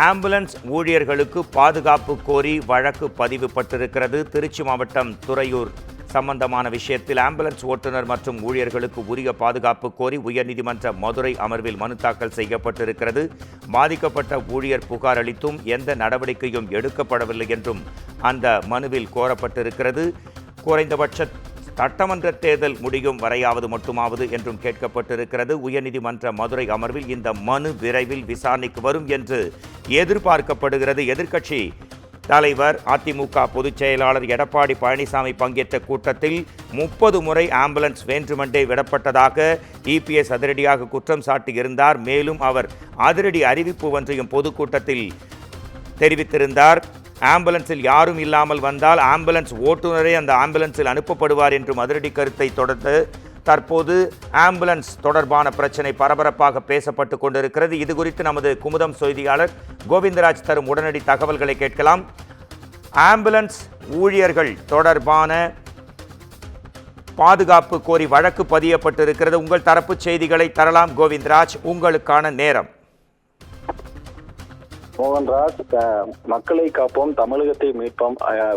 Ambulance ஊழியர்களுக்கு பாதுகாப்பு கோரி வழக்கு பதிவு பட்டிருக்கிறது. திருச்சி மாவட்டம் துறையூர் சம்பந்தமான விஷயத்தில் ஆம்புலன்ஸ் ஓட்டுநர் மற்றும் ஊழியர்களுக்கு உரிய பாதுகாப்பு கோரி உயர்நீதிமன்ற மதுரை அமர்வில் மனு தாக்கல் செய்யப்பட்டிருக்கிறது. பாதிக்கப்பட்ட ஊழியர் புகார் அளித்தும் எந்த நடவடிக்கையும் எடுக்கப்படவில்லை என்றும் அந்த மனுவில் கோரப்பட்டிருக்கிறது. குறைந்தபட்ச சட்டமன்ற தேர்தல் முடியும் வரையாவது மட்டுமாவது என்றும் கேட்கப்பட்டிருக்கிறது. உயர்நீதிமன்ற மதுரை அமர்வில் இந்த மனு விரைவில் விசாரணைக்கு வரும் என்று எதிர்பார்க்கப்படுகிறது. எதிர்க்கட்சி தலைவர் அதிமுக பொதுச் செயலாளர் எடப்பாடி பழனிசாமி பங்கேற்ற கூட்டத்தில் 30 முறை ஆம்புலன்ஸ் வேண்டுமென்றே விடப்பட்டதாக இபிஎஸ் அதிரடியாக குற்றம் சாட்டியிருந்தார். மேலும் அவர் அதிரடி அறிவிப்பு ஒன்றையும் பொதுக்கூட்டத்தில் தெரிவித்திருந்தார். ஆம்புலன்ஸில் யாரும் இல்லாமல் வந்தால் ஆம்புலன்ஸ் ஓட்டுநரே அந்த ஆம்புலன்ஸில் அனுப்பப்படுவார் என்றும் அதிரடி கருத்தை தொடர்ந்து தற்போது ஆம்புலன்ஸ் தொடர்பான பிரச்சனை பரபரப்பாக பேசப்பட்டு கொண்டிருக்கிறது. இது குறித்து நமது குமுதம் செய்தியாளர் கோவிந்தராஜ் தரும் உடனடி தகவல்களை கேட்கலாம். ஆம்புலன்ஸ் ஊழியர்கள் தொடர்பான பாதுகாப்பு கோரி வழக்கு பதியப்பட்டிருக்கிறது. உங்கள் தரப்பு செய்திகளை தரலாம் கோவிந்தராஜ், உங்களுக்கான நேரம். மோகன்ராஜ், மக்களை காப்போம் தமிழகத்தை மீட்போம்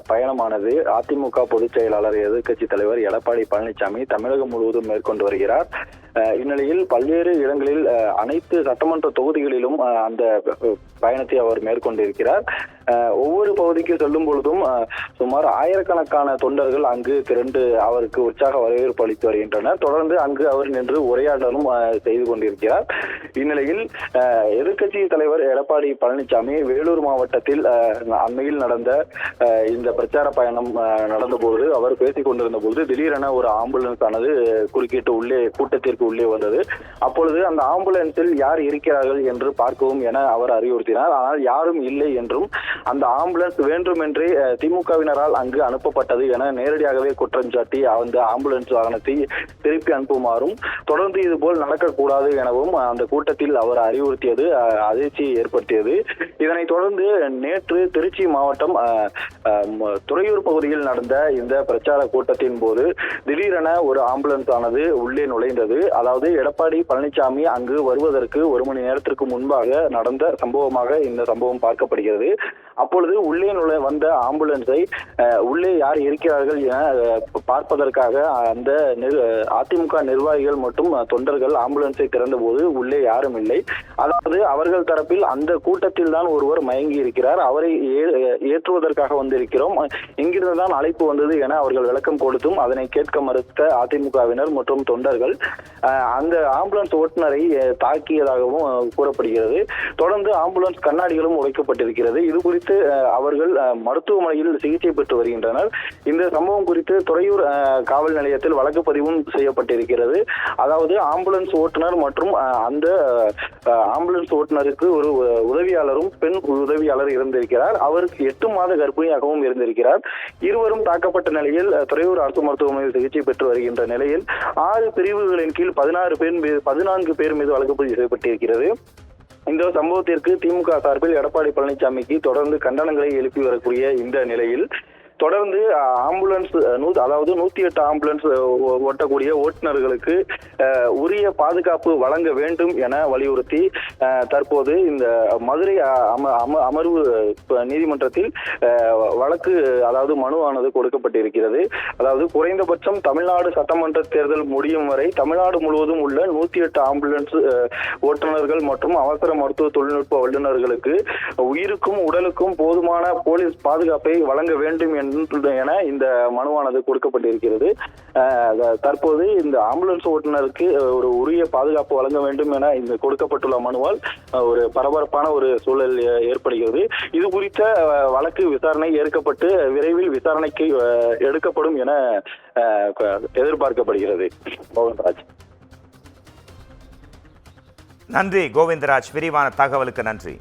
பயணமானது அதிமுக பொதுச் செயலாளர் எதிர்க்கட்சி தலைவர் எடப்பாடி பழனிசாமி தமிழகம் முழுவதும் மேற்கொண்டு வருகிறார். இந்நிலையில் பல்வேறு இடங்களில் அனைத்து சட்டமன்ற தொகுதிகளிலும் அந்த பயணத்தை அவர் மேற்கொண்டிருக்கிறார். ஒவ்வொரு பகுதிக்கு செல்லும் பொழுதும் சுமார் ஆயிரக்கணக்கான தொண்டர்கள் அங்கு திரண்டு அவருக்கு உற்சாக வரவேற்பு அளித்து வருகின்றனர். தொடர்ந்து அங்கு அவர் நின்று உரையாடலும் செய்து கொண்டிருக்கிறார். இந்நிலையில் எதிர்க்கட்சி தலைவர் எடப்பாடி பழனிசாமி வேலூர் மாவட்டத்தில் அண்மையில் நடந்த இந்த பிரச்சார பயணம் நடந்தபோது அவர் பேசிக் கொண்டிருந்த போது திடீரென ஒரு ஆம்புலன்ஸ் ஆனது குறுக்கிட்டு கூட்டத்திற்கு உள்ளே வந்தது. அப்பொழுது அந்த ஆம்புலன்ஸில் யார் இருக்கிறார்கள் என்று பார்க்கவும் என அவர் அறிவுறுத்தினார். ஆனால் யாரும் இல்லை என்றும் அந்த ஆம்புலன்ஸ் வேண்டுமென்றே திமுகவினரால் அங்கு அனுப்பப்பட்டது என நேரடியாகவே குற்றம் சாட்டி அந்த ஆம்புலன்ஸ் வாகனத்தை திருப்பி அனுப்புமாறும் தொடர்ந்து இதுபோல் நடக்கக்கூடாது எனவும் அந்த கூட்டத்தில் அவர் அறிவுறுத்தியது அதிர்ச்சியை ஏற்படுத்தியது. இதனைத் தொடர்ந்து நேற்று திருச்சி மாவட்டம் துறையூர் பகுதியில் நடந்த இந்த பிரச்சார கூட்டத்தின் போது திடீரென ஒரு ஆம்புலன்ஸ் ஆனது உள்ளே நுழைந்தது. அதாவது எடப்பாடி பழனிசாமி அங்கு வருவதற்கு 1 மணி நேரத்திற்கு முன்பாக நடந்த சம்பவமாக இந்த சம்பவம் பார்க்கப்படுகிறது. அப்பொழுது உள்ளே வந்த ஆம்புலன்ஸை உள்ளே யார் இருக்கிறார்கள் என பார்ப்பதற்காக அந்த அதிமுக நிர்வாகிகள் மற்றும் தொண்டர்கள் ஆம்புலன்ஸை திறந்த போது உள்ளே யாரும் இல்லை. அதாவது அவர்கள் தரப்பில் அந்த கூட்டத்தில் தான் ஒருவர் மயங்கி இருக்கிறார், அவரை ஏற்றுவதற்காக வந்திருக்கிறோம், இங்கிருந்து தான் அழைப்பு வந்தது என அவர்கள் விளக்கம் கொடுத்தும் அதனை கேட்க மறுத்த அதிமுகவினர் மற்றும் தொண்டர்கள் அந்த ஆம்புலன்ஸ் ஓட்டுநரை தாக்கியதாகவும் கூறப்படுகிறது. தொடர்ந்து ஆம்புலன்ஸ் கண்ணாடிகளும் உடைக்கப்பட்டிருக்கிறது. இது குறித்து அவர்கள் மருத்துவமனையில் சிகிச்சை பெற்று வருகின்றனர். இந்த சம்பவம் குறித்து துறையூர் காவல் நிலையத்தில் வழக்கு பதிவும் செய்யப்பட்டிருக்கிறது. அதாவது ஆம்புலன்ஸ் ஓட்டுநர் மற்றும் அந்த ஆம்புலன்ஸ் ஓட்டுநருக்கு ஒரு உதவியாளரும் பெண் உதவியாளர் இருந்திருக்கிறார். அவருக்கு 8 மாத கர்ப்பிணியாகவும் இருந்திருக்கிறார். இருவரும் தாக்கப்பட்ட நிலையில் துறையூர் அரசு மருத்துவமனையில் சிகிச்சை பெற்று வருகின்ற நிலையில் 6 பிரிவுகளின் கீழ் 14 பேர் மீது வழக்கு பதிவு செய்யப்பட்டிருக்கிறது. இந்த சம்பவத்திற்கு திமுக சார்பில் எடப்பாடி பழனிசாமிக்கு தொடர்ந்து கண்டனங்களை எழுப்பி வரக்கூடிய இந்த நிலையில் தொடர்ந்து ஆம்புலன்ஸ் அதாவது 108 ஆம்புலன்ஸ் ஓட்டக்கூடிய ஓட்டுநர்களுக்கு உரிய பாதுகாப்பு வழங்க வேண்டும் என வலியுறுத்தி தற்போது இந்த மதுரை அமர்வு நீதிமன்றத்தில் வழக்கு அதாவது மனுவானது கொடுக்கப்பட்டிருக்கிறது. அதாவது குறைந்தபட்சம் தமிழ்நாடு சட்டமன்ற தேர்தல் முடியும் வரை தமிழ்நாடு முழுவதும் உள்ள 108 ஆம்புலன்ஸ் ஓட்டுநர்கள் மற்றும் அவசர மருத்துவ தொழில்நுட்ப வல்லுநர்களுக்கு உயிருக்கும் உடலுக்கும் போதுமான போலீஸ் பாதுகாப்பை வழங்க வேண்டும் என இந்த மனுவானது கொடுக்கப்பட்டிருக்கிறது. தற்போது இந்த ஆம்புலன்ஸ் ஓட்டுநருக்கு ஒரு உரிய பாதுகாப்பு வழங்க வேண்டும் என இந்த கொடுக்கப்பட்டுள்ள மனுவால் ஒரு பரபரப்பான ஒரு சூழல் ஏற்படுகிறது. இது குறித்த வழக்கு விசாரணை ஏற்கப்பட்டு விரைவில் விசாரணைக்கு எடுக்கப்படும் என எதிர்பார்க்கப்படுகிறது. கோவிந்தராஜ். நன்றி கோவிந்தராஜ், விரிவான தகவலுக்கு நன்றி.